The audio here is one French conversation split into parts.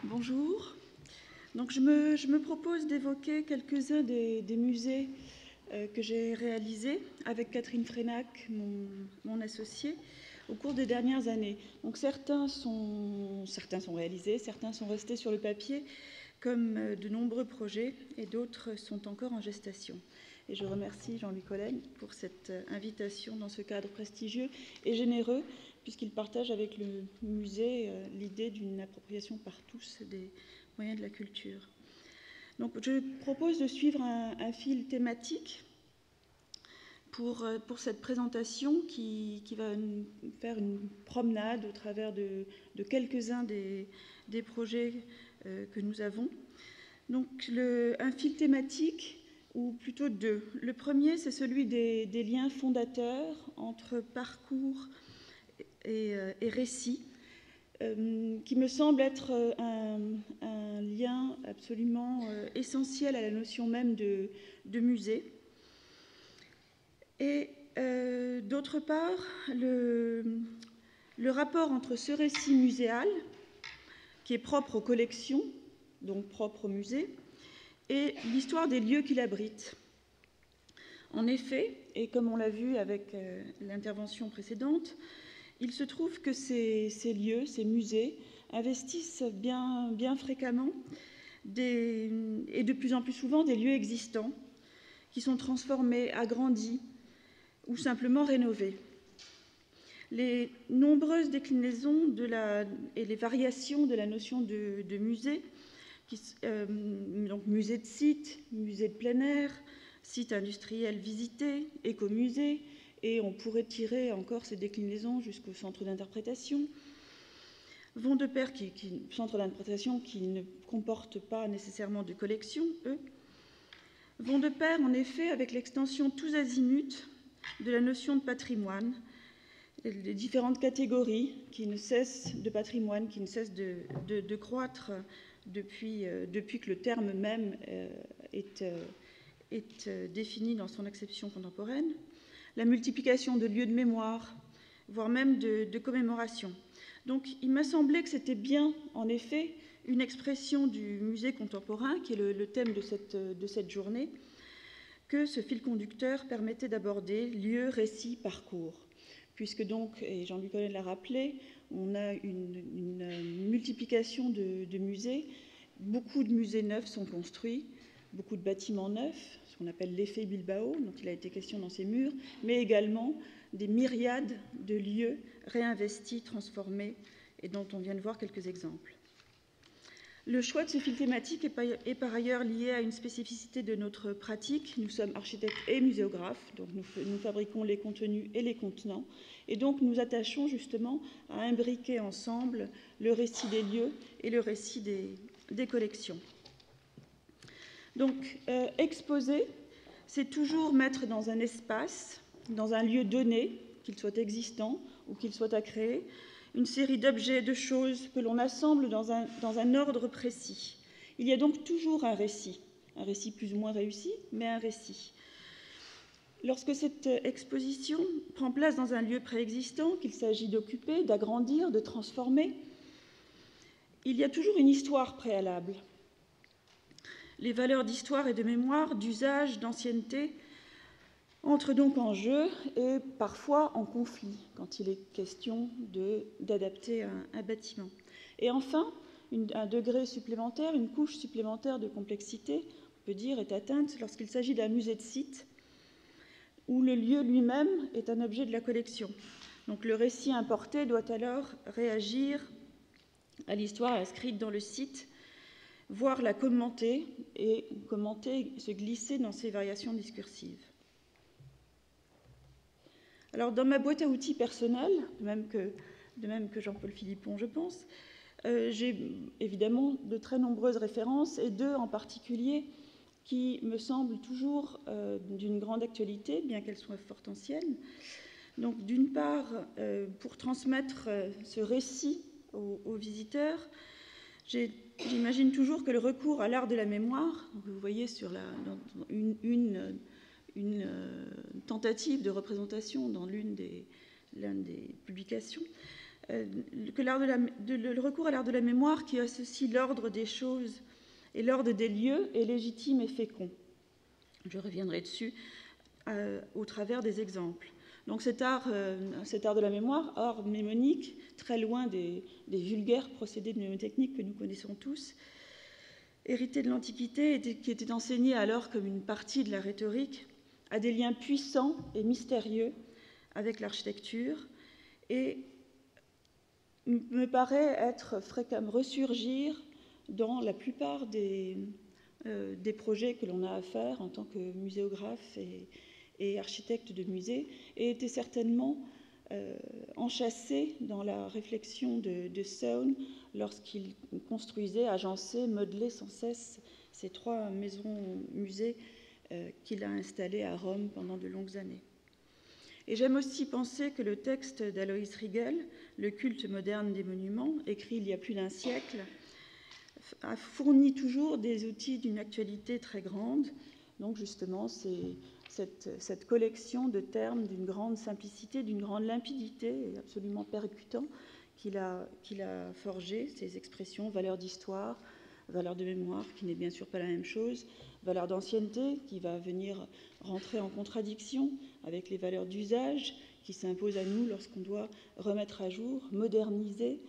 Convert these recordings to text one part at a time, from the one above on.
Bonjour. Donc je me propose d'évoquer quelques-uns des musées que j'ai réalisés avec Catherine Frénac, mon associée, au cours des dernières années. Donc certains sont réalisés, certains sont restés sur le papier, comme de nombreux projets, et d'autres sont encore en gestation. Et je remercie Jean-Louis Collen pour cette invitation dans ce cadre prestigieux et généreux, puisqu'il partage avec le musée l'idée d'une appropriation par tous des moyens de la culture. Donc, je propose de suivre un fil thématique pour cette présentation qui va faire une promenade au travers de quelques-uns des projets que nous avons. Donc, un fil thématique, ou plutôt deux. Le premier, c'est celui des liens fondateurs entre parcours et récit, qui me semble être un lien absolument essentiel à la notion même de musée. Et d'autre part, le rapport entre ce récit muséal, qui est propre aux collections, donc propre au musée, et l'histoire des lieux qu'il abrite. En effet, et comme on l'a vu avec l'intervention précédente, il se trouve que ces lieux, ces musées, investissent bien fréquemment et de plus en plus souvent des lieux existants qui sont transformés, agrandis ou simplement rénovés. Les nombreuses déclinaisons et les variations de la notion de musée, donc musée de site, musée de plein air, site industriel visité, écomusée, et on pourrait tirer encore ces déclinaisons jusqu'au centre d'interprétation, vont de pair, centre d'interprétation qui ne comporte pas nécessairement de collection, eux, vont de pair en effet avec l'extension tous azimuts de la notion de patrimoine, les différentes catégories qui ne cessent de patrimoine, qui ne cessent de croître depuis que le terme même est défini dans son acception contemporaine, la multiplication de lieux de mémoire, voire même de commémoration. Donc il m'a semblé que c'était bien, en effet, une expression du musée contemporain, qui est le thème de cette journée, que ce fil conducteur permettait d'aborder lieux, récits, parcours. Puisque donc, et Jean-Louis Collen l'a rappelé, on a une multiplication de musées. Beaucoup de musées neufs sont construits, beaucoup de bâtiments neufs, ce qu'on appelle l'effet Bilbao, dont il a été question dans ces murs, mais également des myriades de lieux réinvestis, transformés, et dont on vient de voir quelques exemples. Le choix de ce fil thématique est par ailleurs lié à une spécificité de notre pratique. Nous sommes architectes et muséographes, donc nous fabriquons les contenus et les contenants, et donc nous attachons justement à imbriquer ensemble le récit des lieux et le récit des collections. Donc, exposer, c'est toujours mettre dans un espace, dans un lieu donné, qu'il soit existant ou qu'il soit à créer, une série d'objets, de choses que l'on assemble dans un ordre précis. Il y a donc toujours un récit plus ou moins réussi, mais un récit. Lorsque cette exposition prend place dans un lieu préexistant, qu'il s'agit d'occuper, d'agrandir, de transformer, il y a toujours une histoire préalable. Les valeurs d'histoire et de mémoire, d'usage, d'ancienneté entrent donc en jeu et parfois en conflit quand il est question d'adapter un bâtiment. Et enfin, un degré supplémentaire, une couche supplémentaire de complexité, on peut dire, est atteinte lorsqu'il s'agit d'un musée de site où le lieu lui-même est un objet de la collection. Donc le récit importé doit alors réagir à l'histoire inscrite dans le site, voire la commenter et se glisser dans ses variations discursives. Alors, dans ma boîte à outils personnelle, de même que Jean-Paul Philippon, je pense, j'ai évidemment de très nombreuses références, et deux en particulier qui me semblent toujours d'une grande actualité, bien qu'elles soient fort anciennes. Donc, d'une part, pour transmettre ce récit aux visiteurs, j'imagine toujours que le recours à l'art de la mémoire, vous voyez sur une tentative de représentation dans l'une des publications, le recours à l'art de la mémoire qui associe l'ordre des choses et l'ordre des lieux est légitime et fécond. Je reviendrai dessus au travers des exemples. Donc cet art de la mémoire, art mnémonique, très loin des vulgaires procédés de mnémotechnique que nous connaissons tous, hérité de l'Antiquité, qui était enseigné alors comme une partie de la rhétorique, a des liens puissants et mystérieux avec l'architecture et me paraît être fréquemment ressurgir dans la plupart des projets que l'on a à faire en tant que muséographe et architecte de musée, et était certainement enchâssé dans la réflexion de Soane lorsqu'il construisait, agençait, modelait sans cesse ces 3 maisons musées qu'il a installées à Rome pendant de longues années. Et j'aime aussi penser que le texte d'Alois Riegel, Le culte moderne des monuments, écrit il y a plus d'1 siècle, a fourni toujours des outils d'une actualité très grande. Donc justement, c'est cette collection de termes d'une grande simplicité, d'une grande limpidité, et absolument percutant, qu'il a forgé, ces expressions, valeur d'histoire, valeur de mémoire, qui n'est bien sûr pas la même chose, valeur d'ancienneté, qui va venir rentrer en contradiction avec les valeurs d'usage qui s'imposent à nous lorsqu'on doit remettre à jour, moderniser,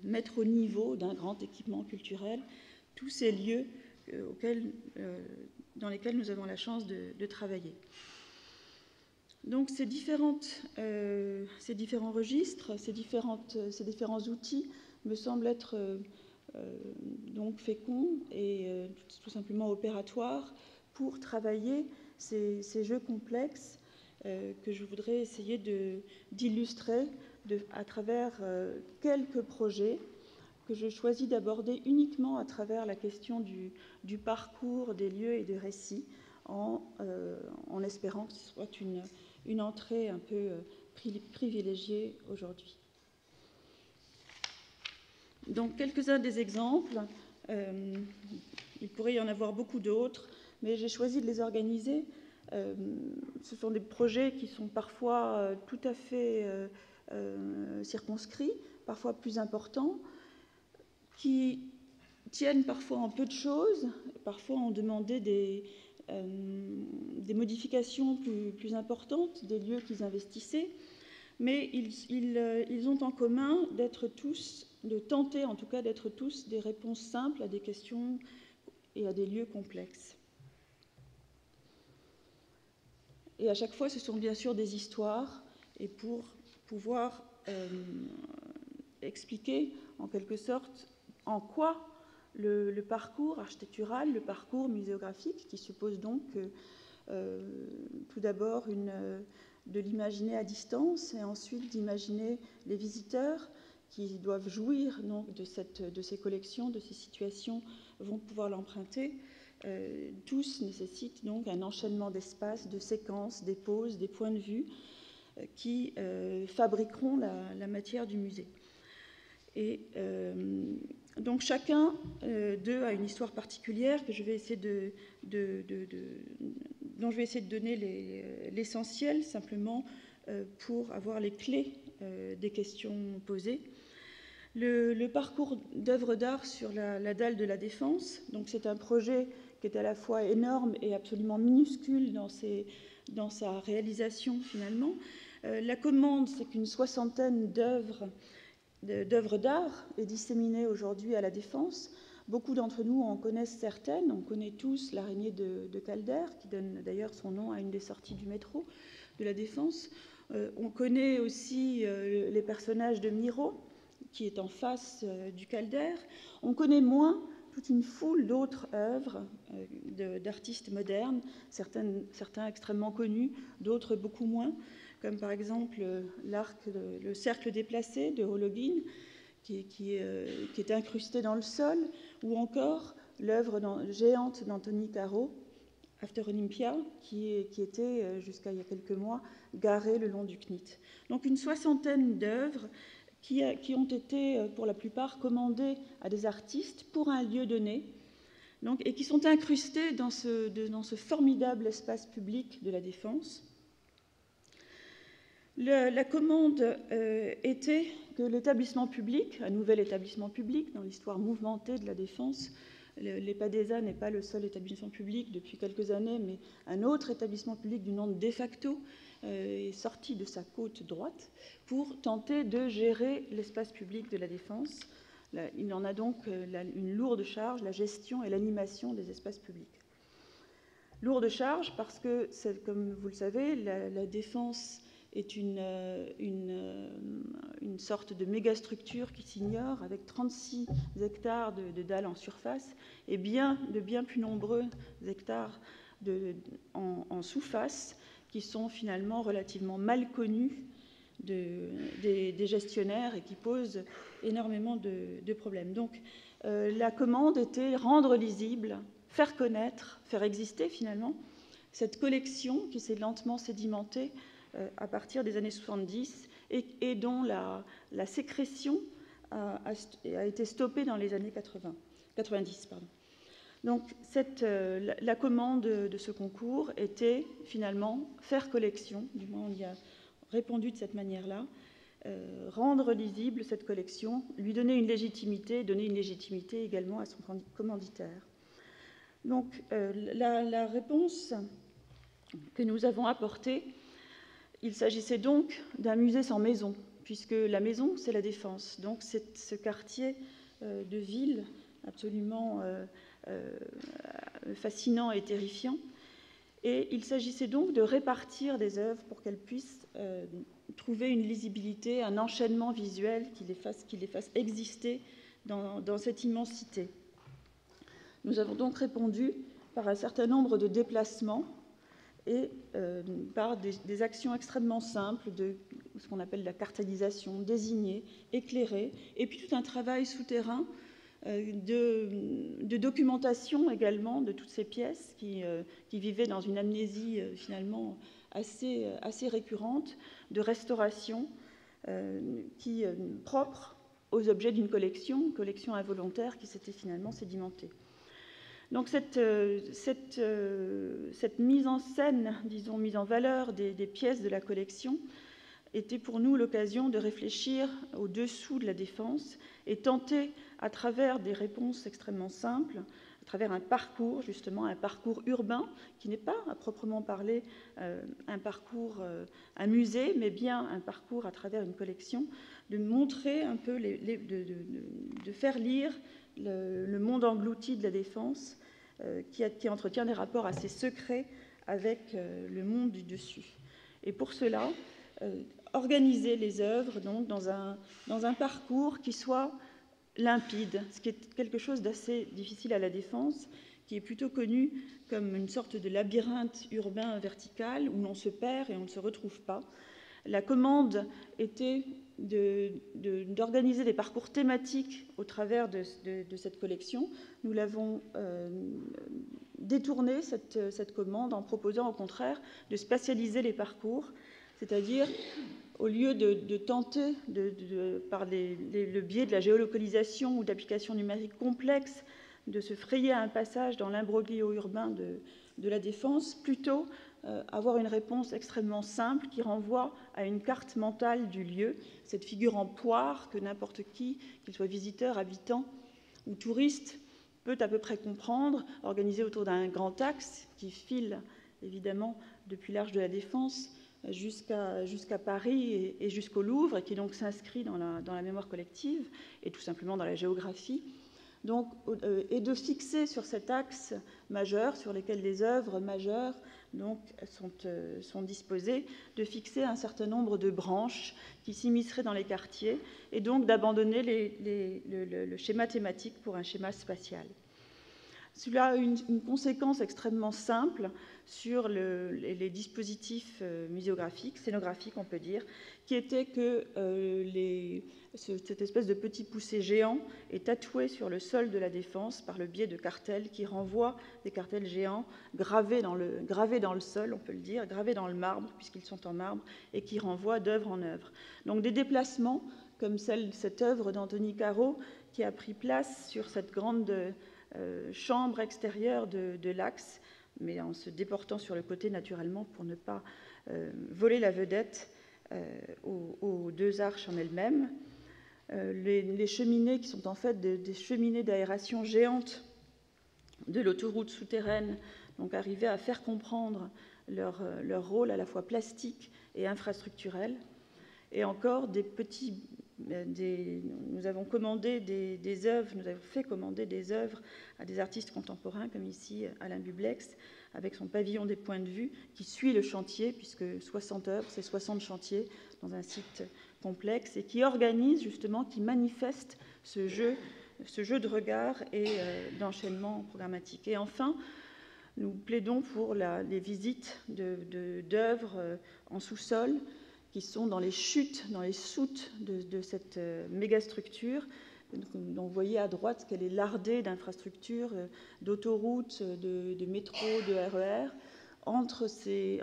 mettre au niveau d'un grand équipement culturel tous ces lieux dans lesquels nous avons la chance de travailler. Donc ces différents registres, ces différents outils me semblent être donc féconds et tout simplement opératoires pour travailler ces jeux complexes que je voudrais essayer d'illustrer à travers quelques projets que je choisis d'aborder uniquement à travers la question du parcours des lieux et des récits, en espérant que ce soit une entrée un peu privilégiée aujourd'hui. Donc, quelques-uns des exemples. Il pourrait y en avoir beaucoup d'autres, mais j'ai choisi de les organiser. Ce sont des projets qui sont parfois tout à fait circonscrits, parfois plus importants, qui tiennent parfois en peu de choses, parfois ont demandé des modifications plus importantes des lieux qu'ils investissaient, mais ils ont en commun de tenter en tout cas d'être tous des réponses simples à des questions et à des lieux complexes. Et à chaque fois, ce sont bien sûr des histoires, et pour pouvoir expliquer en quelque sorte en quoi le parcours architectural, le parcours muséographique, qui suppose donc tout d'abord de l'imaginer à distance et ensuite d'imaginer les visiteurs qui doivent jouir donc, de ces collections, de ces situations, vont pouvoir l'emprunter. Tous nécessitent donc un enchaînement d'espaces, de séquences, des pauses, des points de vue qui fabriqueront la matière du musée. Et donc chacun d'eux a une histoire particulière que je vais essayer dont je vais essayer de donner l'essentiel simplement pour avoir les clés des questions posées. Le parcours d'œuvres d'art sur la dalle de la Défense, donc c'est un projet qui est à la fois énorme et absolument minuscule dans sa réalisation finalement. La commande, c'est qu'une 60aine d'œuvres d'art est disséminée aujourd'hui à la Défense. Beaucoup d'entre nous en connaissent certaines. On connaît tous l'araignée de Calder, qui donne d'ailleurs son nom à une des sorties du métro de la Défense. On connaît aussi les personnages de Miro, qui est en face du Calder. On connaît moins toute une foule d'autres œuvres d'artistes modernes, certains extrêmement connus, d'autres beaucoup moins, comme par exemple le cercle déplacé de Holguin, qui est incrusté dans le sol, ou encore l'œuvre géante d'Anthony Caro, After Olympia, qui était, jusqu'à il y a quelques mois, garée le long du CNIT. Donc une 60aine d'œuvres qui ont été, pour la plupart, commandées à des artistes pour un lieu donné, donc, et qui sont incrustées dans ce formidable espace public de la Défense. La commande était que l'établissement public, un nouvel établissement public dans l'histoire mouvementée de la Défense, l'EPADESA n'est pas le seul établissement public depuis quelques années, mais un autre établissement public du nom de De facto est sorti de sa côte droite pour tenter de gérer l'espace public de la Défense. Il en a donc une lourde charge, la gestion et l'animation des espaces publics. Lourde charge parce que, comme vous le savez, la Défense est une sorte de mégastructure qui s'ignore, avec 36 hectares de dalles en surface et de bien plus nombreux hectares en sous-face qui sont finalement relativement mal connus des gestionnaires et qui posent énormément de problèmes. Donc, la commande était rendre lisible, faire connaître, faire exister finalement cette collection qui s'est lentement sédimentée à partir des années 70 et dont la sécrétion a été stoppée dans les années 90. Donc la commande de ce concours était finalement faire collection, du moins on y a répondu de cette manière-là, rendre lisible cette collection, lui donner une légitimité également à son commanditaire. Donc la réponse que nous avons apportée, il s'agissait donc d'un musée sans maison, puisque la maison, c'est la Défense. Donc c'est ce quartier de ville absolument fascinant et terrifiant. Et il s'agissait donc de répartir des œuvres pour qu'elles puissent trouver une lisibilité, un enchaînement visuel qui les fasse exister dans cette immensité. Nous avons donc répondu par un certain nombre de déplacements et par des actions extrêmement simples de ce qu'on appelle la cartellisation, désigner, éclairer, et puis tout un travail souterrain de documentation également de toutes ces pièces qui vivaient dans une amnésie finalement assez récurrente, de restauration propre aux objets d'une collection involontaire qui s'était finalement sédimentée. Donc cette mise en scène, disons, mise en valeur des pièces de la collection était pour nous l'occasion de réfléchir au-dessous de la Défense et tenter, à travers des réponses extrêmement simples, à travers un parcours, justement, un parcours urbain, qui n'est pas, à proprement parler, un musée, mais bien un parcours à travers une collection, de montrer un peu, de faire lire le monde englouti de la Défense, qui entretient des rapports assez secrets avec le monde du dessus. Et pour cela, organiser les œuvres donc, dans un parcours qui soit limpide, ce qui est quelque chose d'assez difficile à la Défense, qui est plutôt connu comme une sorte de labyrinthe urbain vertical où l'on se perd et on ne se retrouve pas. La commande était d'organiser des parcours thématiques au travers de cette collection. Nous l'avons détourné, cette commande, en proposant au contraire de spatialiser les parcours, c'est-à-dire au lieu de tenter, par le biais de la géolocalisation ou d'applications numériques complexes, de se frayer un passage dans l'imbroglio urbain de la Défense, plutôt avoir une réponse extrêmement simple qui renvoie à une carte mentale du lieu, cette figure en poire que n'importe qui, qu'il soit visiteur, habitant ou touriste, peut à peu près comprendre, organisée autour d'un grand axe qui file évidemment depuis l'Arche de la Défense jusqu'à Paris et jusqu'au Louvre, et qui donc s'inscrit dans la mémoire collective et tout simplement dans la géographie. Donc, et de fixer sur cet axe majeur, sur lequel les œuvres majeures donc, sont disposées, de fixer un certain nombre de branches qui s'immisceraient dans les quartiers, et donc d'abandonner le schéma thématique pour un schéma spatial. Cela a une conséquence extrêmement simple sur les dispositifs muséographiques, scénographiques, on peut dire, qui était que cette espèce de petit poussé géant est tatoué sur le sol de la Défense par le biais de cartels qui renvoient des cartels géants gravés dans le sol, on peut le dire, gravés dans le marbre, puisqu'ils sont en marbre, et qui renvoient d'œuvre en œuvre. Donc des déplacements, comme cette œuvre d'Anthony Caro, qui a pris place sur cette grande chambre extérieure de l'axe, mais en se déportant sur le côté naturellement pour ne pas voler la vedette, aux deux arches en elles-mêmes. Les cheminées qui sont en fait des cheminées d'aération géantes de l'autoroute souterraine, donc arriver à faire comprendre leur rôle à la fois plastique et infrastructurel. Et encore nous avons commandé des œuvres, nous avons fait commander des œuvres à des artistes contemporains, comme ici Alain Bublex, avec son pavillon des points de vue, qui suit le chantier, puisque 60 œuvres, c'est 60 chantiers dans un site complexe, et qui organise justement, qui manifeste ce jeu de regard et d'enchaînement programmatique. Et enfin, nous plaidons pour les visites d'œuvres en sous-sol, qui sont dans les chutes, dans les soutes de cette mégastructure, dont vous voyez à droite qu'elle est lardée d'infrastructures, d'autoroutes, de métro, de RER. Entre ces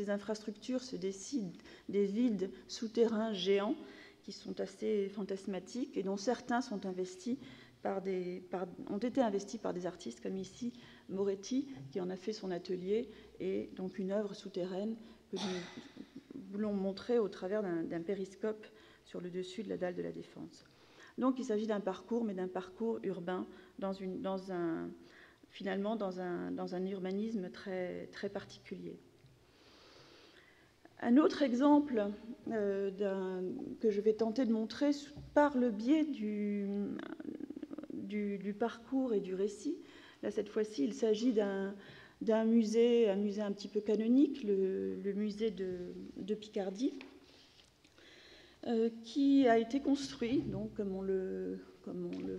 infrastructures se décident des vides souterrains géants qui sont assez fantasmatiques et dont certains sont investis ont été investis par des artistes comme ici Moretti, qui en a fait son atelier, et donc une œuvre souterraine que nous voulons montrer au travers d'un périscope sur le dessus de la dalle de la Défense. Donc il s'agit d'un parcours, mais d'un parcours urbain, finalement dans un urbanisme très, très particulier. Un autre exemple que je vais tenter de montrer par le biais du parcours et du récit. Là, cette fois-ci, il s'agit d'un musée, un petit peu canonique, le musée de Picardie, qui a été construit, donc, comme on le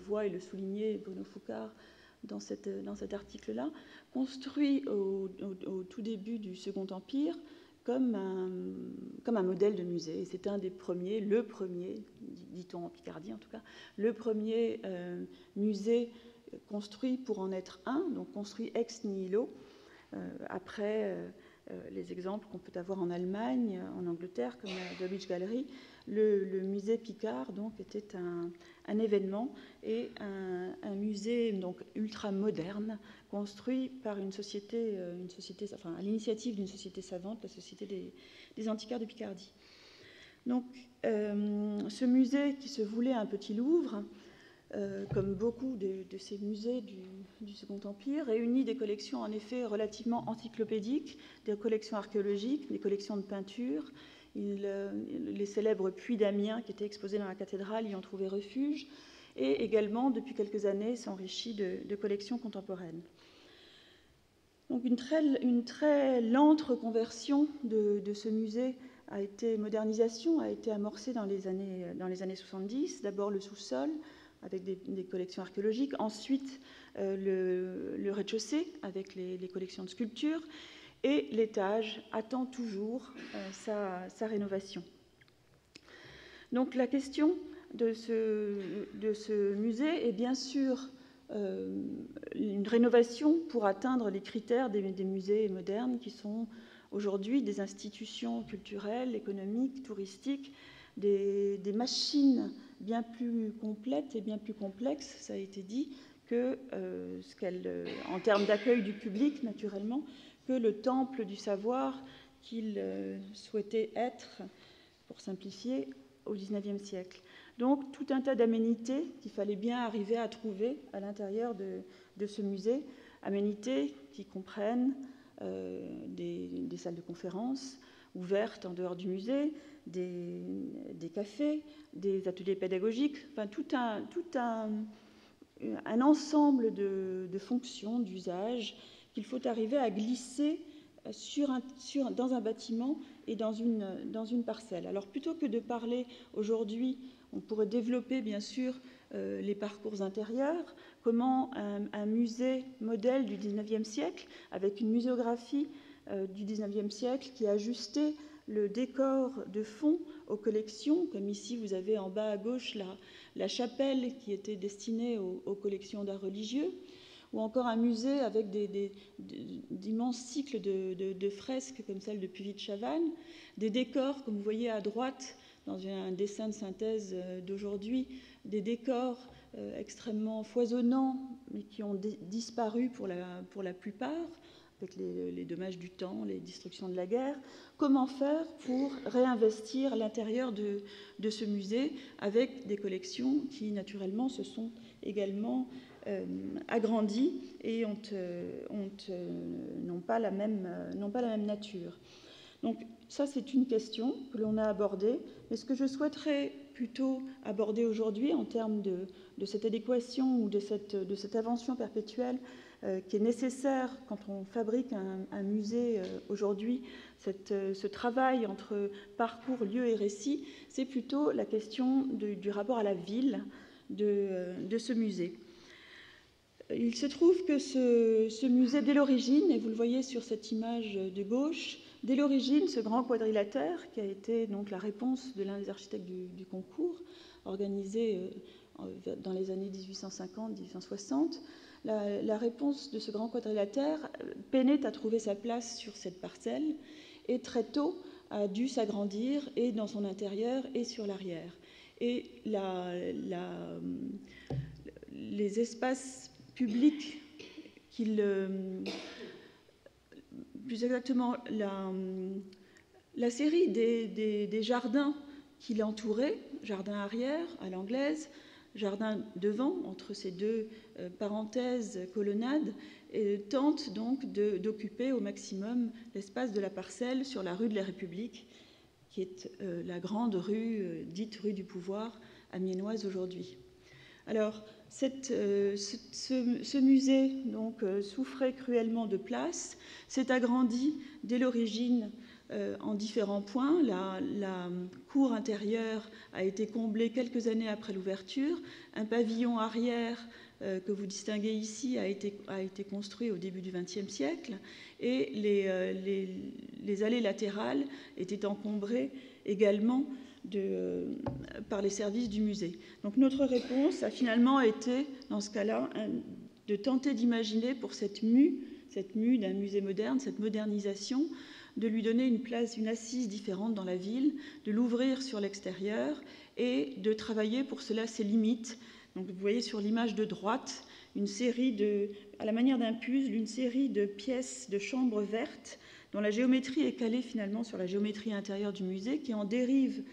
voit et le soulignait Bruno Foucard dans cet article-là, construit au tout début du Second Empire comme un modèle de musée. Et c'est un des premiers, le premier, dit-on en Picardie en tout cas, le premier musée construit pour en être un, donc construit ex nihilo, après les exemples qu'on peut avoir en Allemagne, en Angleterre, comme la Deutsche Gallery. Le musée Picard donc, était un événement et un musée donc, ultra moderne, construit par une société enfin, à l'initiative d'une société savante, la Société des Antiquaires de Picardie. Donc, ce musée qui se voulait un petit Louvre, comme beaucoup de ces musées du Second Empire, réunit des collections en effet relativement encyclopédiques, des collections archéologiques, des collections de peinture. Les célèbres puits d'Amiens qui étaient exposés dans la cathédrale y ont trouvé refuge, et également, depuis quelques années, s'enrichit de collections contemporaines. Donc une très lente reconversion de ce musée modernisation a été amorcée dans les années 70. D'abord le sous-sol, avec des collections archéologiques, ensuite le rez-de-chaussée, avec les collections de sculptures, et l'étage attend toujours sa rénovation. Donc la question de ce musée est bien sûr une rénovation pour atteindre les critères des musées modernes qui sont aujourd'hui des institutions culturelles, économiques, touristiques, des machines bien plus complètes et bien plus complexes, ça a été dit, que en termes d'accueil du public, naturellement, que le temple du savoir qu'il souhaitait être, pour simplifier, au XIXe siècle. Donc, tout un tas d'aménités qu'il fallait bien arriver à trouver à l'intérieur de ce musée, aménités qui comprennent des salles de conférence ouvertes en dehors du musée, des cafés, des ateliers pédagogiques, enfin tout un ensemble de fonctions, d'usages qu'il faut arriver à glisser dans un bâtiment et dans une parcelle. Alors plutôt que de parler aujourd'hui, on pourrait développer bien sûr les parcours intérieurs, comment un musée modèle du XIXe siècle, avec une muséographie du XIXe siècle qui ajustait le décor de fond aux collections, comme ici vous avez en bas à gauche la chapelle qui était destinée aux collections d'art religieux, ou encore un musée avec d'immenses cycles de fresques comme celle de Puvis-de-Chavannes, des décors, comme vous voyez à droite, dans un dessin de synthèse d'aujourd'hui, des décors extrêmement foisonnants, mais qui ont disparu pour la plupart, avec les dommages du temps, les destructions de la guerre. Comment faire pour réinvestir l'intérieur de ce musée avec des collections qui, naturellement, se sont également agrandies et n'ont pas la même nature. Donc ça, c'est une question que l'on a abordée. Mais ce que je souhaiterais plutôt aborder aujourd'hui en termes de cette adéquation ou de cette invention perpétuelle qui est nécessaire quand on fabrique un musée aujourd'hui, ce travail entre parcours, lieu et récit, c'est plutôt la question du rapport à la ville de ce musée. Il se trouve que ce musée, dès l'origine, et vous le voyez sur cette image de gauche, dès l'origine, ce grand quadrilatère, qui a été donc la réponse de l'un des architectes du concours, organisé dans les années 1850-1860, la réponse de ce grand quadrilatère peinait à trouver sa place sur cette parcelle et très tôt a dû s'agrandir et dans son intérieur et sur l'arrière. Et les espaces publics plus exactement la série des jardins qui l'entouraient, jardin arrière à l'anglaise, jardin devant, entre ces deux parenthèses colonnades, tente donc d'occuper au maximum l'espace de la parcelle sur la rue de la République, qui est la grande rue, dite rue du pouvoir, amiénoise aujourd'hui. Alors, ce musée donc, souffrait cruellement de place, s'est agrandi dès l'origine en différents points. La cour intérieure a été comblée quelques années après l'ouverture. Un pavillon arrière que vous distinguez ici a été construit au début du XXe siècle et les allées latérales étaient encombrées également par les services du musée. Donc notre réponse a finalement été, dans ce cas-là, de tenter d'imaginer pour cette mue d'un musée moderne, cette modernisation, de lui donner une place, une assise différente dans la ville, de l'ouvrir sur l'extérieur et de travailler pour cela ses limites. Donc vous voyez sur l'image de droite, à la manière d'un puzzle, une série de pièces de chambres vertes dont la géométrie est calée finalement sur la géométrie intérieure du musée, qui en dérive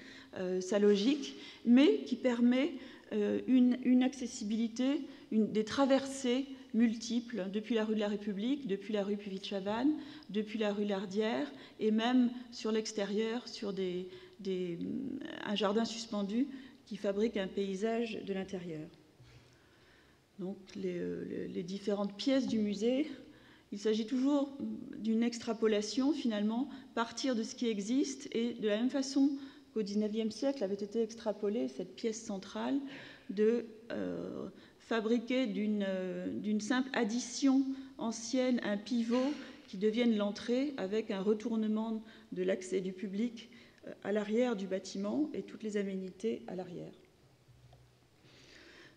sa logique, mais qui permet une accessibilité, des traversées multiples depuis la rue de la République, depuis la rue Puvis-de-Chavannes, depuis la rue Lardière, et même sur l'extérieur, sur un jardin suspendu qui fabrique un paysage de l'intérieur. Donc les différentes pièces du musée, il s'agit toujours d'une extrapolation finalement, partir de ce qui existe, et de la même façon qu'au XIXe siècle avait été extrapolée cette pièce centrale, de fabriquer d'une simple addition ancienne un pivot qui devienne l'entrée avec un retournement de l'accès du public à l'arrière du bâtiment et toutes les aménités à l'arrière.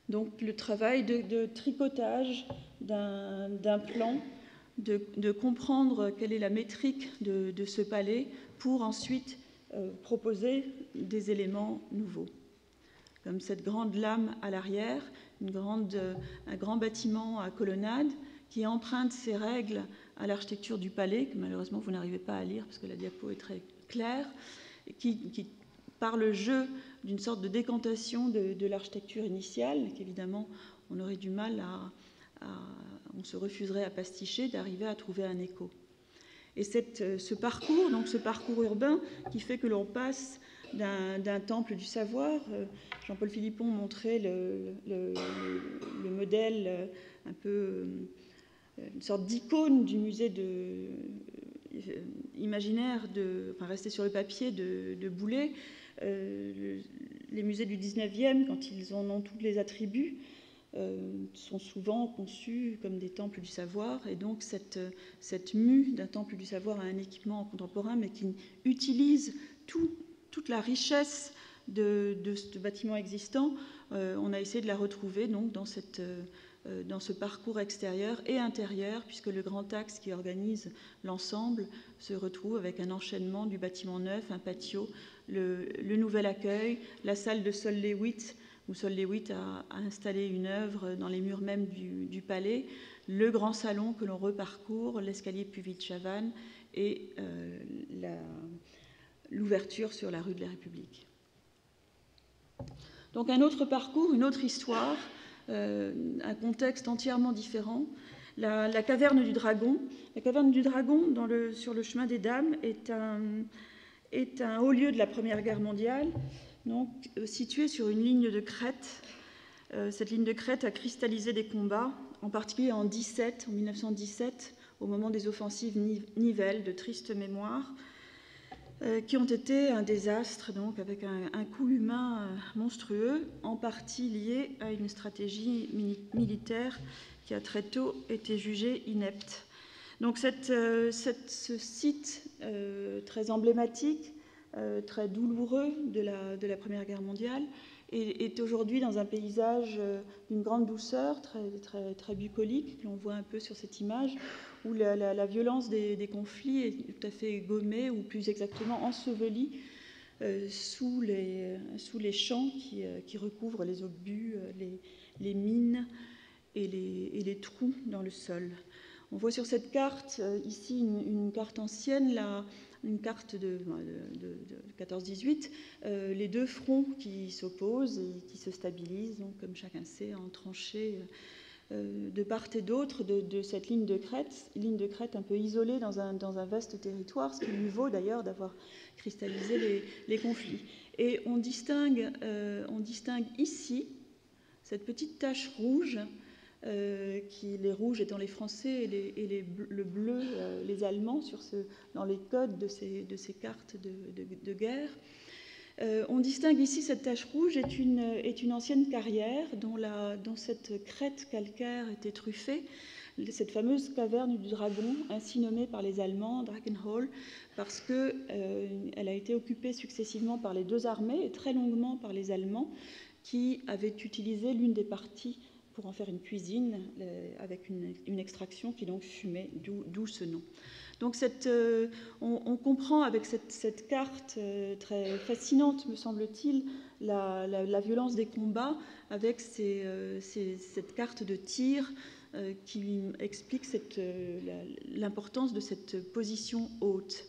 Donc le travail de tricotage d'un plan, de comprendre quelle est la métrique de ce palais pour ensuite proposer des éléments nouveaux. Comme cette grande lame à l'arrière, un grand bâtiment à colonnade qui emprunte ses règles à l'architecture du palais, que malheureusement vous n'arrivez pas à lire parce que la diapo est très claire, qui par le jeu d'une sorte de décantation de l'architecture initiale, qu'évidemment on aurait du mal on se refuserait à pasticher, d'arriver à trouver un écho. Et ce parcours urbain qui fait que l'on passe d'un temple du savoir, Jean-Paul Philippon montrait le modèle un peu, une sorte d'icône du musée imaginaire, resté sur le papier de Boullée. Les musées du 19e, quand ils en ont tous les attributs, sont souvent conçus comme des temples du savoir, et donc cette mue d'un temple du savoir à un équipement contemporain, mais qui utilise toute la richesse de ce bâtiment existant, on a essayé de la retrouver donc dans ce parcours extérieur et intérieur, puisque le grand axe qui organise l'ensemble se retrouve avec un enchaînement du bâtiment neuf, un patio, le nouvel accueil, la salle de Sol Lewitt où Sol-Lewitt a installé une œuvre dans les murs même du palais, le grand salon que l'on reparcourt, l'escalier Puvis-de-Chavannes et l'ouverture sur la rue de la République. Donc un autre parcours, une autre histoire, un contexte entièrement différent. La caverne du Dragon. La caverne du Dragon, sur le chemin des Dames, est un haut lieu de la Première Guerre mondiale, donc situé sur une ligne de crête. Cette ligne de crête a cristallisé des combats, en particulier en 1917, au moment des offensives Nivelle, de triste mémoire, qui ont été un désastre, donc avec un coût humain monstrueux, en partie lié à une stratégie militaire qui a très tôt été jugée inepte. Donc ce site très emblématique, très douloureux de la Première Guerre mondiale, est aujourd'hui dans un paysage d'une grande douceur, très bucolique, que l'on voit un peu sur cette image, où la violence des conflits est tout à fait gommée, ou plus exactement ensevelie sous les champs qui recouvrent les obus, les mines et les trous dans le sol. On voit sur cette carte, ici une carte ancienne, une carte de 14-18, les deux fronts qui s'opposent et qui se stabilisent, donc, comme chacun sait, en tranchées de part et d'autre de cette ligne de crête un peu isolée dans un vaste territoire, ce qui lui vaut d'ailleurs d'avoir cristallisé les conflits. Et on distingue ici cette petite tache rouge, les rouges étant les Français et le bleu les Allemands dans les codes de ces cartes de guerre. On distingue ici cette tache rouge est une ancienne carrière dont cette crête calcaire était truffée, cette fameuse caverne du Dragon, ainsi nommée par les Allemands Drachenhöhle, parce qu'elle a été occupée successivement par les deux armées et très longuement par les Allemands, qui avaient utilisé l'une des parties pour en faire une cuisine avec une extraction qui donc fumait, d'où ce nom. Donc on comprend avec cette carte très fascinante, me semble-t-il, la violence des combats avec cette carte de tir qui explique l'importance de cette position haute.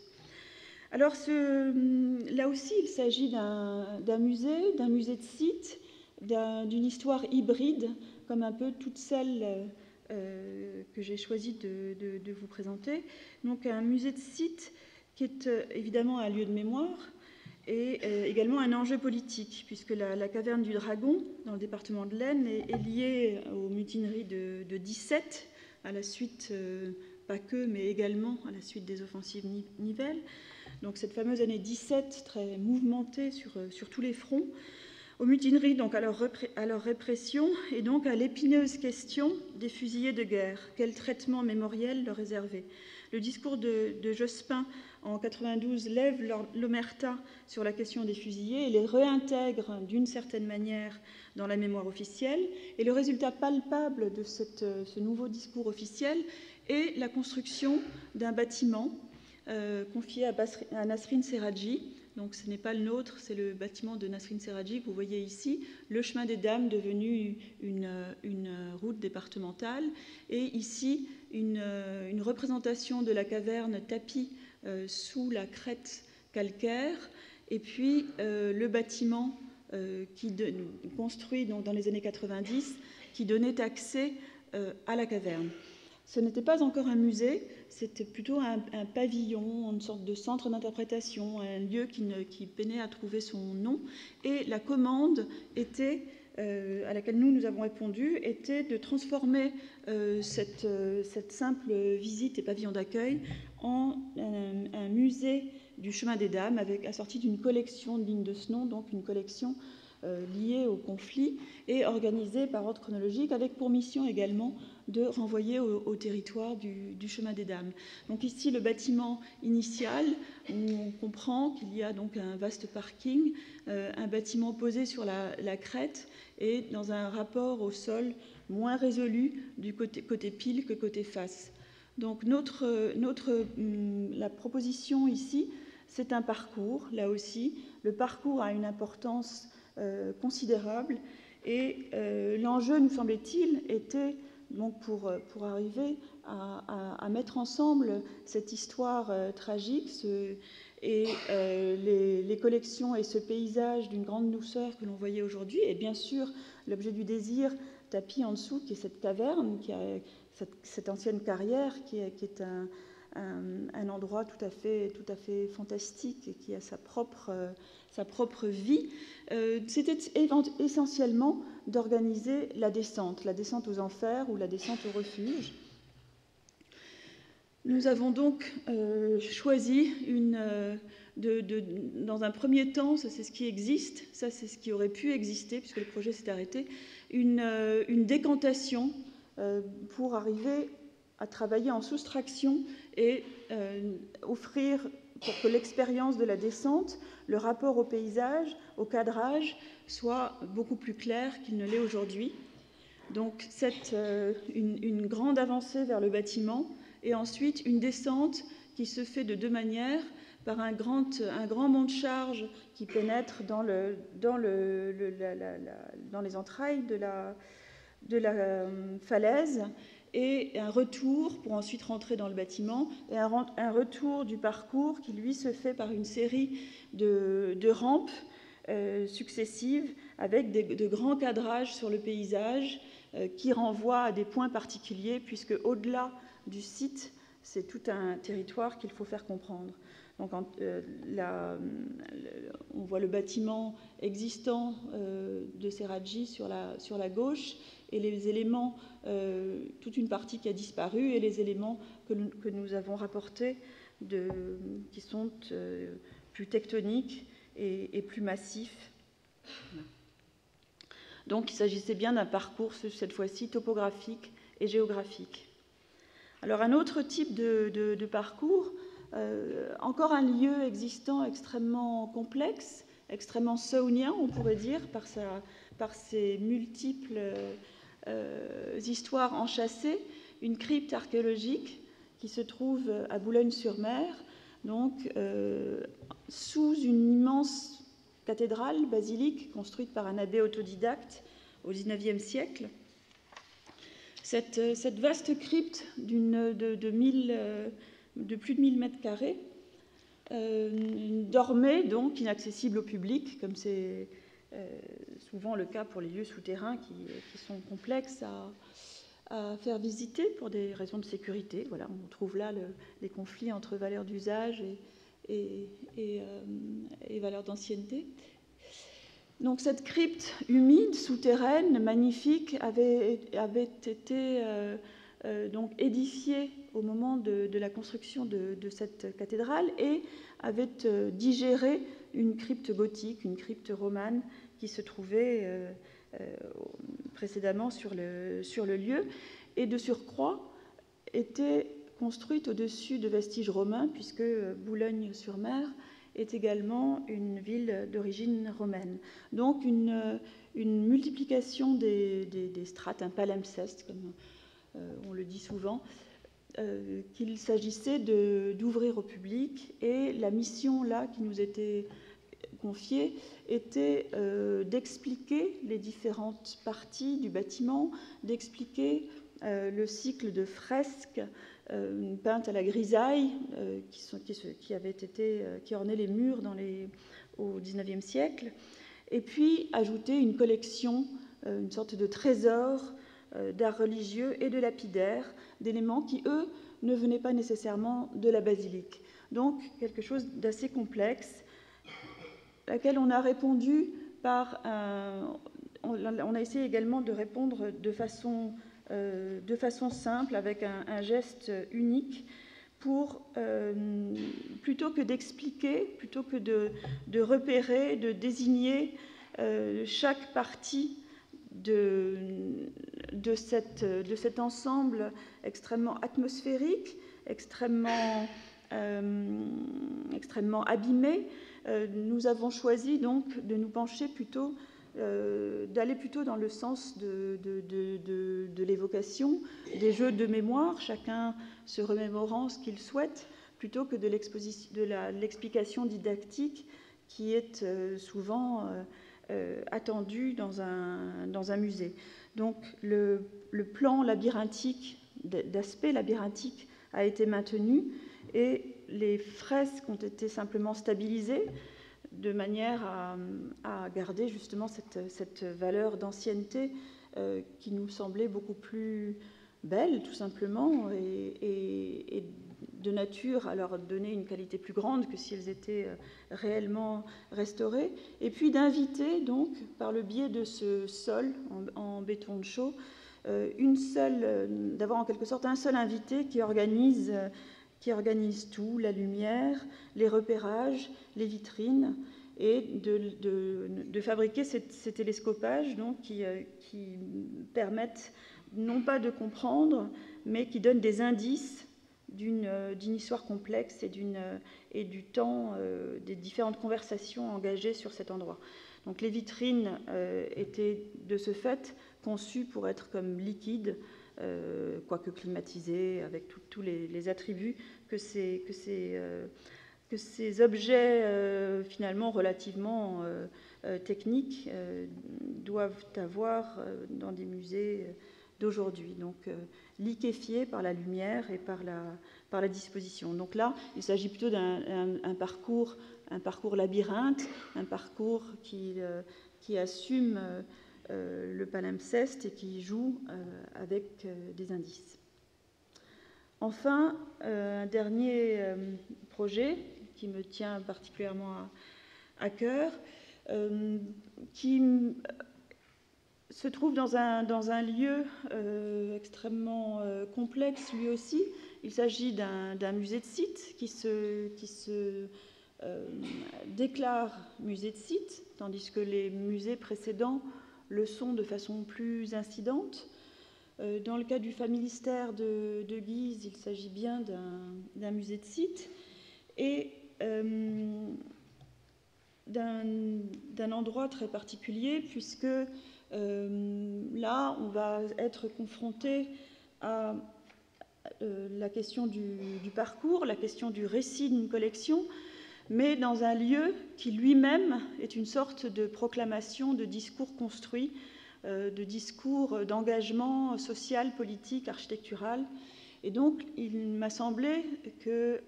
Alors là aussi, il s'agit d'un musée de site, d'une histoire hybride, comme un peu toutes celles que j'ai choisi de vous présenter. Donc un musée de site qui est évidemment un lieu de mémoire et également un enjeu politique, puisque la caverne du Dragon, dans le département de l'Aisne, est liée aux mutineries de 17, à la suite, pas que, mais également à la suite des offensives Nivelle. Donc cette fameuse année 17, très mouvementée sur tous les fronts, aux mutineries, donc à leur répression, et donc à l'épineuse question des fusillés de guerre. Quel traitement mémoriel leur réserver? Le discours de Jospin en 92 lève l'omerta sur la question des fusillés et les réintègre d'une certaine manière dans la mémoire officielle. Et le résultat palpable de ce nouveau discours officiel est la construction d'un bâtiment confié à Nasrin Serradji. Donc ce n'est pas le nôtre, c'est le bâtiment de Nasrin Serradji que vous voyez ici, le chemin des Dames devenu une route départementale, et ici une représentation de la caverne tapie sous la crête calcaire, et puis le bâtiment construit donc dans les années 90 qui donnait accès à la caverne. Ce n'était pas encore un musée, c'était plutôt un pavillon, une sorte de centre d'interprétation, un lieu qui peinait à trouver son nom. Et la commande à laquelle nous avons répondu était de transformer cette simple visite et pavillon d'accueil en un musée du chemin des Dames, assorti d'une collection dignes de ce nom, donc une collection liée au conflit et organisée par ordre chronologique, avec pour mission également de renvoyer au territoire du chemin des Dames. Donc ici, le bâtiment initial, où on comprend qu'il y a donc un vaste parking, un bâtiment posé sur la crête et dans un rapport au sol moins résolu du côté pile que côté face. Donc la proposition ici, c'est un parcours, là aussi. Le parcours a une importance considérable Et l'enjeu, nous semblait-il, était donc pour arriver à mettre ensemble cette histoire tragique et les collections et ce paysage d'une grande douceur que l'on voyait aujourd'hui, et bien sûr l'objet du désir tapis en dessous, qui est cette caverne, qui a cette ancienne carrière, qui est un endroit tout à fait fantastique et qui a sa propre vie. C'était essentiellement d'organiser la descente aux enfers ou la descente au refuge. Nous avons donc choisi dans un premier temps, ça c'est ce qui existe, ça c'est ce qui aurait pu exister puisque le projet s'est arrêté, une décantation pour arriver à travailler en soustraction et offrir pour que l'expérience de la descente, le rapport au paysage, au cadrage, soit beaucoup plus clair qu'il ne l'est aujourd'hui. Donc c'est une grande avancée vers le bâtiment et ensuite une descente qui se fait de deux manières, par un grand monte-charge qui pénètre dans les entrailles de la falaise, et un retour pour ensuite rentrer dans le bâtiment, et un retour du parcours qui, lui, se fait par une série de rampes successives avec de grands cadrages sur le paysage qui renvoient à des points particuliers, puisque au-delà du site, c'est tout un territoire qu'il faut faire comprendre. Donc, on voit le bâtiment existant de Serraggi sur la gauche, et les éléments, toute une partie qui a disparu, et les éléments que nous avons rapportés qui sont plus tectoniques et plus massifs. Donc il s'agissait bien d'un parcours, cette fois-ci, topographique et géographique. Alors un autre type de parcours, encore un lieu existant extrêmement complexe, extrêmement saunien, on pourrait dire, par ses multiples histoires enchâssées, une crypte archéologique qui se trouve à Boulogne-sur-Mer, donc sous une immense cathédrale, basilique, construite par un abbé autodidacte au XIXe siècle. Cette vaste crypte de plus de 1000 mètres carrés dormait, donc inaccessible au public, comme c'est souvent le cas pour les lieux souterrains qui sont complexes à faire visiter pour des raisons de sécurité. Voilà, on trouve là les conflits entre valeurs d'usage et valeurs d'ancienneté. Donc cette crypte humide, souterraine, magnifique, avait été donc édifiée au moment de la construction de cette cathédrale et avait digéré une crypte gothique, une crypte romane qui se trouvait précédemment sur le lieu, et de surcroît était construite au-dessus de vestiges romains, puisque Boulogne-sur-Mer est également une ville d'origine romaine. Donc une multiplication des strates, un palimpseste, comme on le dit souvent, qu'il s'agissait d'ouvrir au public, et la mission là qui nous était confiée était d'expliquer les différentes parties du bâtiment, d'expliquer le cycle de fresques peintes à la grisaille qui ornaient les murs au XIXe siècle, et puis ajouter une collection, une sorte de trésor d'art religieux et de lapidaire, d'éléments qui, eux, ne venaient pas nécessairement de la basilique. Donc, quelque chose d'assez complexe, à laquelle on a répondu on a essayé également de répondre de façon simple, avec un geste unique, pour, plutôt que d'expliquer, plutôt que de repérer, de désigner chaque partie de cet ensemble extrêmement atmosphérique, extrêmement abîmé, nous avons choisi donc de nous pencher plutôt, d'aller plutôt dans le sens de l'évocation, des jeux de mémoire, chacun se remémorant ce qu'il souhaite, plutôt que de l'explication didactique qui est souvent attendu dans un musée. Donc le plan labyrinthique, d'aspect labyrinthique, a été maintenu et les fresques ont été simplement stabilisées de manière à garder justement cette valeur d'ancienneté qui nous semblait beaucoup plus belle, tout simplement, et de nature à leur donner une qualité plus grande que si elles étaient réellement restaurées, et puis d'inviter donc, par le biais de ce sol en béton de chaux, d'avoir en quelque sorte un seul invité qui organise tout, la lumière, les repérages, les vitrines, et de fabriquer ces télescopages donc, qui permettent non pas de comprendre, mais qui donnent des indices d'une histoire complexe et du temps des différentes conversations engagées sur cet endroit. Donc les vitrines étaient de ce fait conçues pour être comme liquides, quoique climatisées, avec tous les attributs que ces objets finalement relativement techniques doivent avoir dans des musées d'aujourd'hui, donc liquéfiés par la lumière et par la disposition. Donc là, il s'agit plutôt d'un parcours labyrinthe, un parcours qui assume le palimpseste et qui joue avec des indices. Enfin, un dernier projet qui me tient particulièrement à cœur, qui se trouve dans un lieu extrêmement complexe lui aussi. Il s'agit d'un musée de site qui se déclare musée de site, tandis que les musées précédents le sont de façon plus incidente. Dans le cas du Familistère de Guise, il s'agit bien d'un musée de site et d'un endroit très particulier, puisque là, on va être confronté à la question du parcours, la question du récit d'une collection, mais dans un lieu qui lui-même est une sorte de proclamation, de discours construit, de discours d'engagement social, politique, architectural. Et donc, il m'a semblé que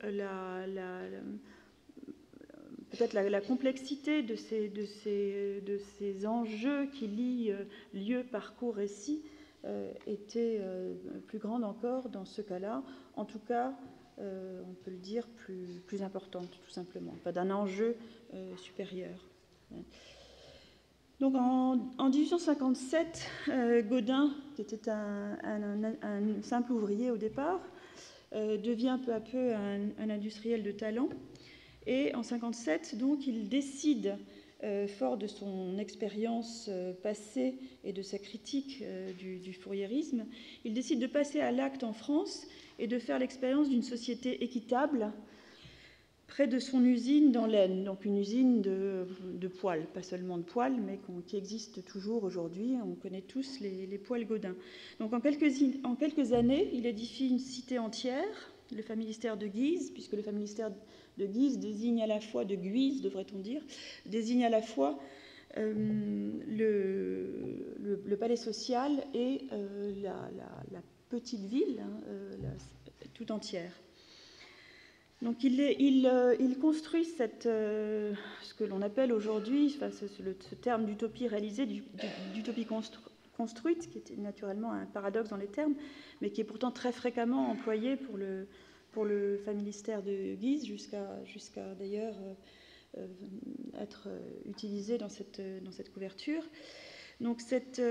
peut-être la complexité de ces enjeux qui lient lieu, parcours, récit était plus grande encore dans ce cas-là. En tout cas, on peut le dire, plus importante, tout simplement, pas d'un enjeu supérieur. Donc en 1857, Gaudin, qui était un simple ouvrier au départ, devient peu à peu un industriel de talent. Et en 1957, donc, il décide, fort de son expérience passée et de sa critique du fouriérisme, il décide de passer à l'acte en France et de faire l'expérience d'une société équitable près de son usine dans l'Aisne, donc une usine de poêles, pas seulement de poêles, mais qui existe toujours aujourd'hui. On connaît tous les poêles Gaudin. Donc en quelques années, il édifie une cité entière, le Familistère de Guise, puisque le Familistère de Guise désigne à la fois, de Guise devrait-on dire, désigne à la fois le palais social et la petite ville tout entière. Donc il construit ce que l'on appelle aujourd'hui, ce terme d'utopie réalisée, d'utopie construite, qui était naturellement un paradoxe dans les termes, mais qui est pourtant très fréquemment employé pour le Familistère de Guise, jusqu'à d'ailleurs être utilisé dans cette couverture. Donc cette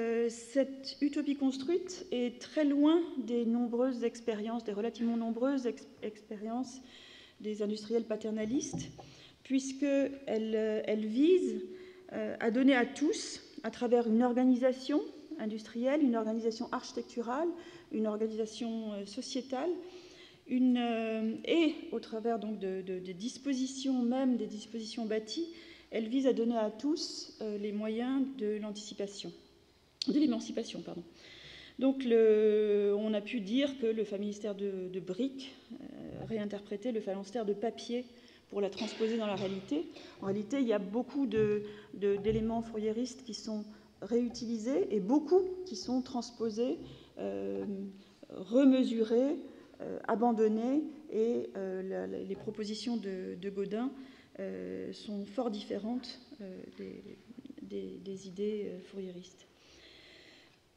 utopie construite est très loin des nombreuses expériences, des relativement nombreuses expériences des industriels paternalistes, puisqu'elle vise à donner à tous, à travers une organisation industrielle, une organisation architecturale, une organisation sociétale, et au travers donc des dispositions même, des dispositions bâties, elle vise à donner à tous les moyens de l'émancipation. Donc on a pu dire que le Familistère de briques réinterprétait le Familistère de papier pour la transposer dans la réalité. En réalité, il y a beaucoup d'éléments fourriéristes qui sont réutilisés et beaucoup qui sont transposés, remesurés, abandonnés, et les propositions de Gaudin sont fort différentes des idées fourriéristes.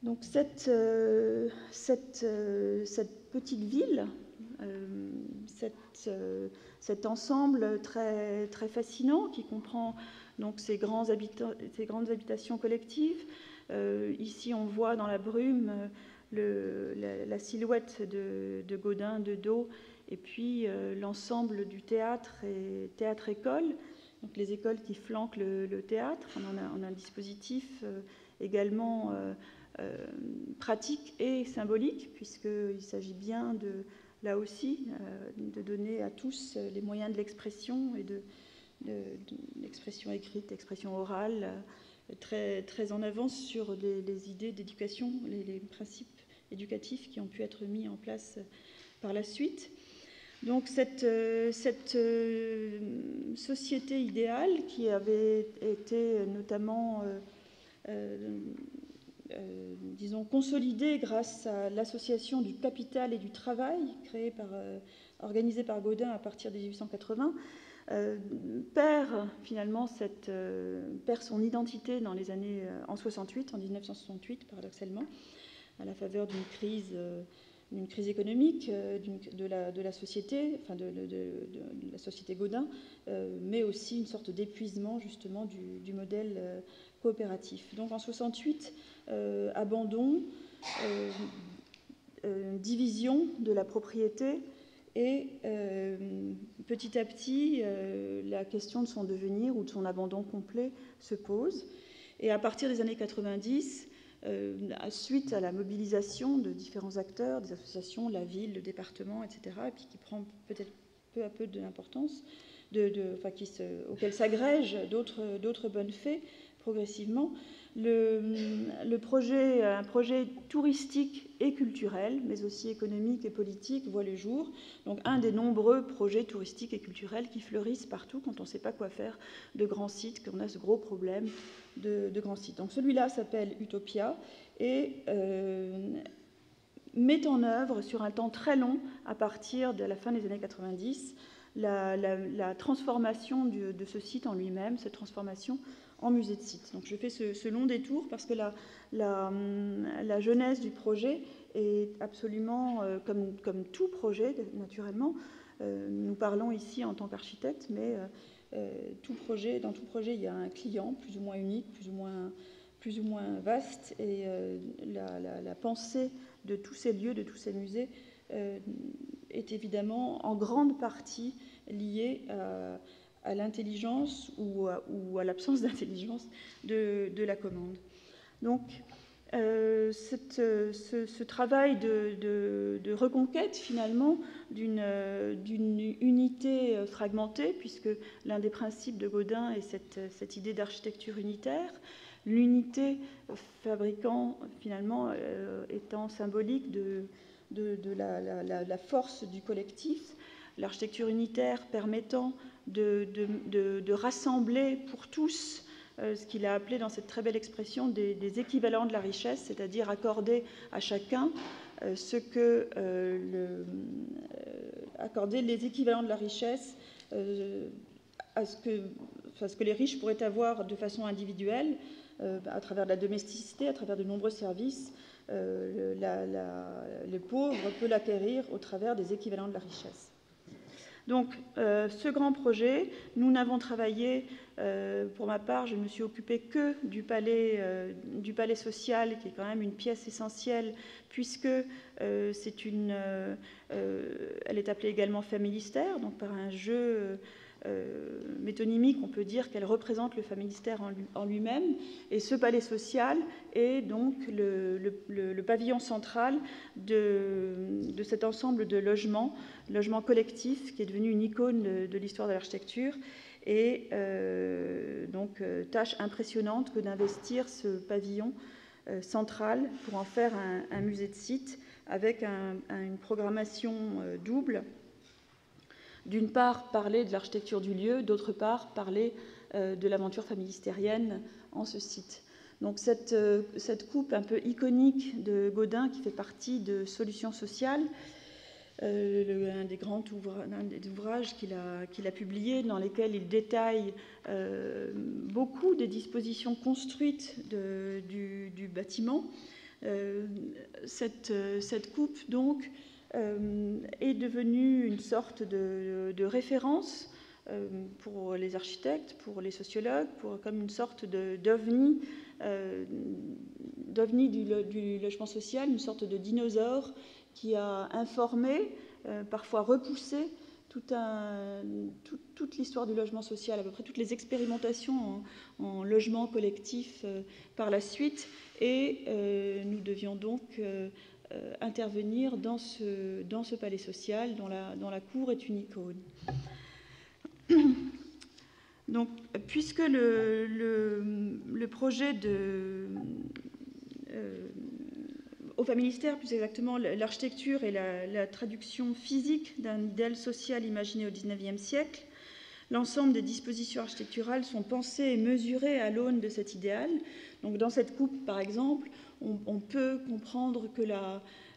Donc cette petite ville, cet ensemble très, très fascinant qui comprend donc ces grandes habitations collectives. Ici, on voit dans la brume la silhouette de Gaudin de dos, et puis l'ensemble du théâtre et théâtre-école, donc les écoles qui flanquent le théâtre. On a un dispositif également pratique et symbolique, puisqu'il s'agit bien là aussi de donner à tous les moyens de l'expression, et de l'expression écrite, l'expression orale, très, très en avance sur les idées d'éducation, les principes éducatifs qui ont pu être mis en place par la suite. Donc cette société idéale qui avait été notamment disons, consolidée grâce à l'association du capital et du travail organisée par Gaudin à partir de 1880, perd son identité dans les années en 1968, paradoxalement, à la faveur d'une crise économique de la société, enfin de la société Gaudin, mais aussi une sorte d'épuisement justement du modèle coopératif. Donc en 68, abandon, division de la propriété, et petit à petit, la question de son devenir ou de son abandon complet se pose. Et à partir des années 90, suite à la mobilisation de différents acteurs, des associations, la ville, le département, etc., et puis qui prend peut-être peu à peu de l'importance, auquel s'agrègent d'autres bonnes fées progressivement, un projet touristique et culturel, mais aussi économique et politique, voit le jour. Donc un des nombreux projets touristiques et culturels qui fleurissent partout quand on ne sait pas quoi faire de grands sites, qu'on a ce gros problème de grands sites. Donc celui-là s'appelle Utopia et met en œuvre sur un temps très long, à partir de la fin des années 90, la transformation de ce site en lui-même, cette transformation en musée de site. Donc je fais ce long détour parce que la genèse du projet est absolument, comme tout projet, naturellement, nous parlons ici en tant qu'architecte, mais dans tout projet, il y a un client, plus ou moins unique, plus ou moins vaste, et la pensée de tous ces lieux, de tous ces musées, est évidemment en grande partie liée à l'intelligence ou à l'absence d'intelligence de la commande. Donc, ce travail de reconquête, finalement, d'une unité fragmentée, puisque l'un des principes de Gaudin est cette idée d'architecture unitaire, l'unité fabriquant, finalement, étant symbolique de la force du collectif, l'architecture unitaire permettant de rassembler pour tous ce qu'il a appelé dans cette très belle expression des équivalents de la richesse, c'est-à-dire accorder à chacun accorder les équivalents de la richesse à ce que les riches pourraient avoir de façon individuelle, à travers de la domesticité, à travers de nombreux services. Le pauvre peut l'acquérir au travers des équivalents de la richesse. Donc, ce grand projet, nous n'avons travaillé, pour ma part, je ne me suis occupée que du palais social, qui est quand même une pièce essentielle, puisque elle est appelée également familistère, donc par un jeu métonymique, on peut dire qu'elle représente le familistère en lui-même, et ce palais social est donc le pavillon central de cet ensemble de logements collectifs qui est devenu une icône de l'histoire de l'architecture, et donc tâche impressionnante que d'investir ce pavillon central pour en faire un musée de site avec une programmation double. d'une part parler de l'architecture du lieu, d'autre part parler de l'aventure familistérienne en ce site. Donc cette coupe un peu iconique de Gaudin qui fait partie de Solutions sociales, un des grands ouvrages qu'il a publié, dans lesquels il détaille beaucoup des dispositions construites du bâtiment. Cette coupe, donc, est devenue une sorte de référence pour les architectes, pour les sociologues, comme une sorte d'ovni du logement social, une sorte de dinosaure qui a informé, parfois repoussé, toute l'histoire du logement social, à peu près toutes les expérimentations en logement collectif par la suite. Et nous devions donc intervenir dans ce palais social dont la cour est une icône. Donc, puisque le projet au Familistère, plus exactement, l'architecture est la traduction physique d'un idéal social imaginé au XIXe siècle, l'ensemble des dispositions architecturales sont pensées et mesurées à l'aune de cet idéal. Donc, dans cette coupe, par exemple, on peut comprendre que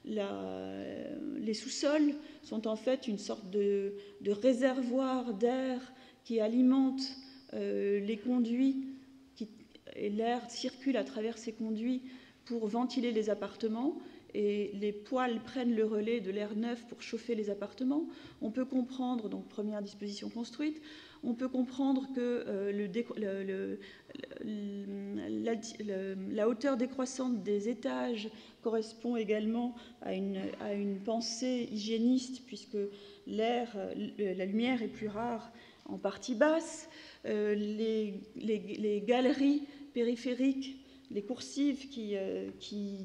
les sous-sols sont en fait une sorte de réservoir d'air qui alimente les conduits, et l'air circule à travers ces conduits pour ventiler les appartements, et les poêles prennent le relais de l'air neuf pour chauffer les appartements. On peut comprendre, donc première disposition construite, on peut comprendre que la hauteur décroissante des étages correspond également à une pensée hygiéniste, puisque la lumière est plus rare en partie basse. Les galeries périphériques, les coursives qui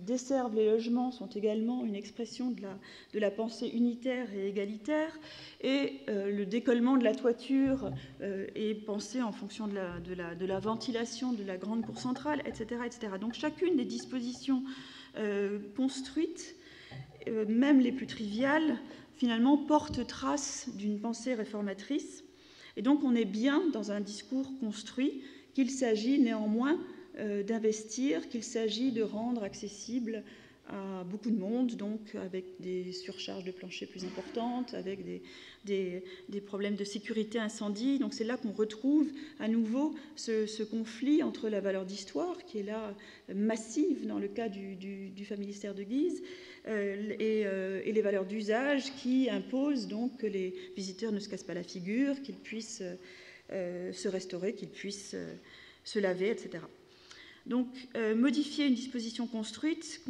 desservent les logements sont également une expression de la pensée unitaire et égalitaire, et le décollement de la toiture est pensé en fonction de la ventilation de la grande cour centrale, etc., etc. Donc chacune des dispositions construites, même les plus triviales, finalement porte trace d'une pensée réformatrice. Et donc on est bien dans un discours construit qu'il s'agit néanmoins d'investir, qu'il s'agit de rendre accessible à beaucoup de monde, donc avec des surcharges de plancher plus importantes, avec des problèmes de sécurité incendie. Donc c'est là qu'on retrouve à nouveau ce conflit entre la valeur d'histoire, qui est là massive dans le cas du Familistère de Guise, et les valeurs d'usage qui imposent donc que les visiteurs ne se cassent pas la figure, qu'ils puissent se restaurer, qu'ils puissent se laver, etc. Donc, modifier une disposition construite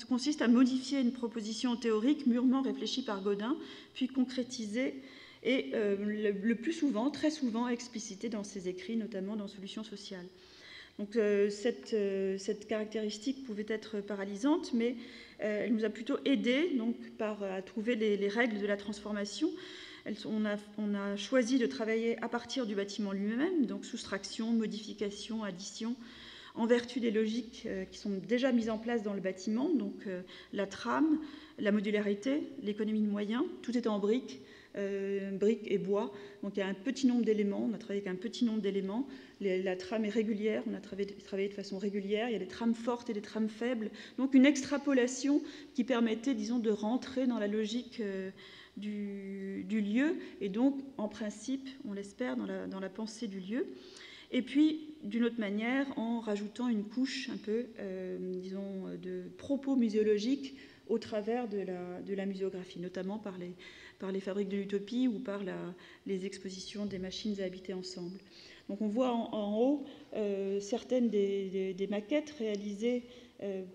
consiste à modifier une proposition théorique mûrement réfléchie par Gaudin, puis concrétisée et le plus souvent, très souvent, explicitée dans ses écrits, notamment dans Solutions sociales. Donc, cette caractéristique pouvait être paralysante, mais elle nous a plutôt aidés à trouver les règles de la transformation. On a choisi de travailler à partir du bâtiment lui-même, donc soustraction, modification, addition, en vertu des logiques qui sont déjà mises en place dans le bâtiment, donc la trame, la modularité, l'économie de moyens, tout est en briques et bois. Donc il y a un petit nombre d'éléments, on a travaillé avec un petit nombre d'éléments. La trame est régulière, on a travaillé de façon régulière, il y a des trames fortes et des trames faibles. Donc une extrapolation qui permettait, disons, de rentrer dans la logique du lieu, et donc en principe, on l'espère, dans la pensée du lieu. Et puis, d'une autre manière, en rajoutant une couche un peu, disons, de propos muséologiques au travers de la muséographie, notamment par les fabriques de l'utopie ou par les expositions des machines à habiter ensemble. Donc on voit en haut certaines des maquettes réalisées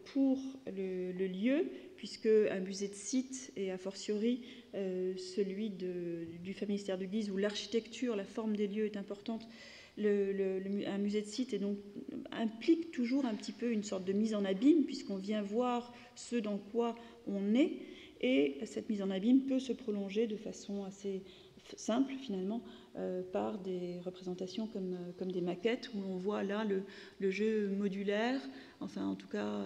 pour le lieu, puisque un musée de site, et a fortiori celui du Familistère de Guise, où l'architecture, la forme des lieux est importante, un musée de site implique toujours un petit peu une sorte de mise en abîme, puisqu'on vient voir ce dans quoi on est, et cette mise en abîme peut se prolonger de façon assez simple, finalement, par des représentations comme des maquettes, où on voit là le jeu modulaire, enfin en tout cas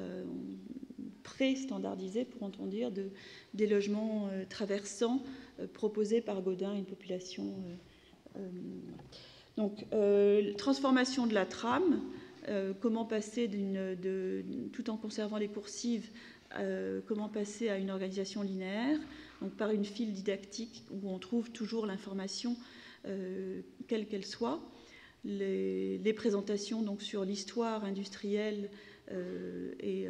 pré-standardisé, pourrait-on dire, des logements traversants proposé par Gaudin à une population. Donc, transformation de la trame, comment passer tout en conservant les coursives, comment passer à une organisation linéaire, donc par une file didactique où on trouve toujours l'information, quelle qu'elle soit. Les présentations donc, sur l'histoire industrielle et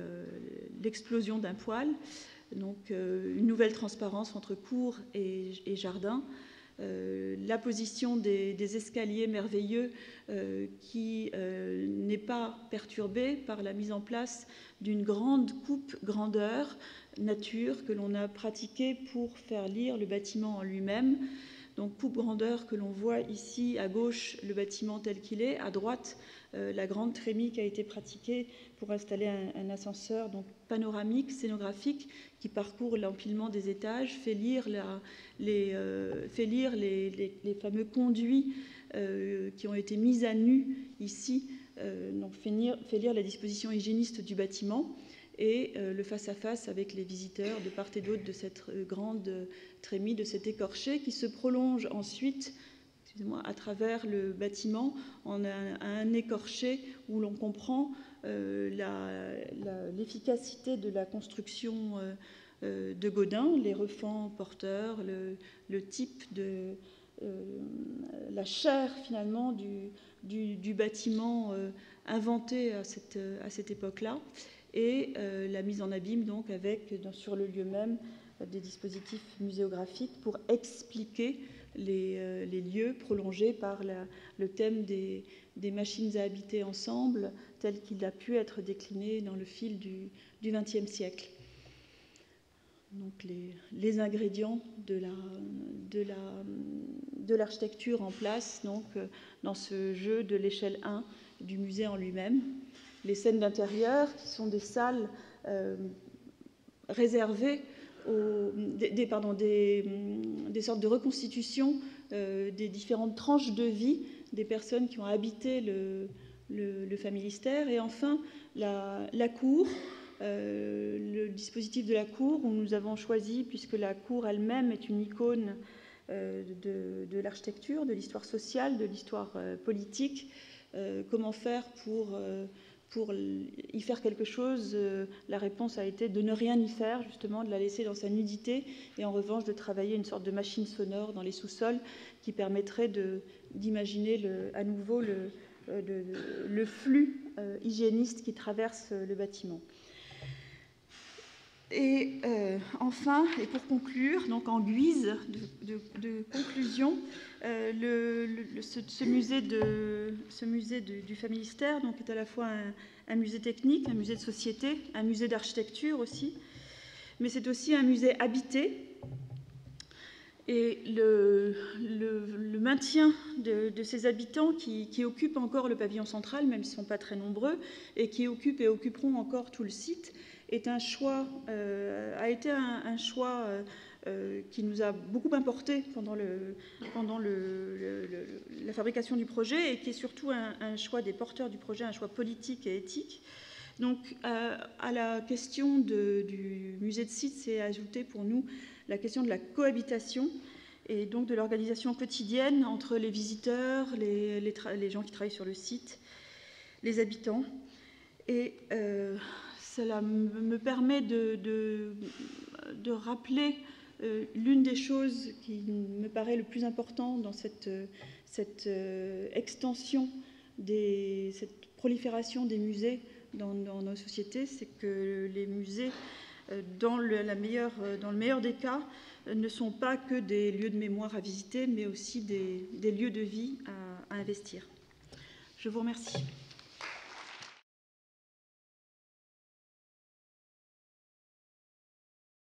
l'explosion d'un poêle, donc une nouvelle transparence entre cours et jardin, la position des escaliers merveilleux qui n'est pas perturbée par la mise en place d'une grande coupe grandeur nature que l'on a pratiquée pour faire lire le bâtiment en lui-même. Donc coupe grandeur que l'on voit ici à gauche le bâtiment tel qu'il est, à droite la grande trémie qui a été pratiquée pour installer un ascenseur donc panoramique, scénographique, qui parcourt l'empilement des étages, fait lire les fameux conduits qui ont été mis à nu ici, donc fait lire la disposition hygiéniste du bâtiment et le face-à-face avec les visiteurs de part et d'autre de cette grande trémie, de cet écorché qui se prolonge ensuite à travers le bâtiment en un écorché où l'on comprend l'efficacité de la construction de Gaudin, les refends porteurs, le type de la chair finalement du bâtiment inventé à cette époque-là, et la mise en abîme donc avec sur le lieu même des dispositifs muséographiques pour expliquer les lieux prolongés par le thème des machines à habiter ensemble tel qu'il a pu être décliné dans le fil du XXe siècle. Donc les ingrédients de l'architecture en place donc, dans ce jeu de l'échelle 1 du musée en lui-même. Les scènes d'intérieur qui sont des salles réservées des sortes de reconstitution des différentes tranches de vie des personnes qui ont habité le familistère. Et enfin, la cour, le dispositif de la cour, où nous avons choisi, puisque la cour elle-même est une icône de l'architecture, de l'histoire sociale, de l'histoire politique, comment faire pour y faire quelque chose. La réponse a été de ne rien y faire, justement, de la laisser dans sa nudité, et en revanche de travailler une sorte de machine sonore dans les sous-sols qui permettrait d'imaginer à nouveau le flux hygiéniste qui traverse le bâtiment. Et enfin, et pour conclure, donc en guise de conclusion, ce musée du familistère donc, est à la fois un musée technique, un musée de société, un musée d'architecture aussi, mais c'est aussi un musée habité. Et le maintien de ces habitants qui occupent encore le pavillon central, même s'ils ne sont pas très nombreux, et qui occupent et occuperont encore tout le site, est un choix, a été un choix qui nous a beaucoup importé pendant la fabrication du projet, et qui est surtout un choix des porteurs du projet, un choix politique et éthique. Donc, à la question du musée de site, s'est ajoutée pour nous la question de la cohabitation et donc de l'organisation quotidienne entre les visiteurs, les gens qui travaillent sur le site, les habitants. Et cela me permet de rappeler l'une des choses qui me paraît le plus important dans cette extension, cette prolifération des musées dans nos sociétés, c'est que les musées, dans le meilleur des cas, ne sont pas que des lieux de mémoire à visiter, mais aussi des lieux de vie à investir. Je vous remercie.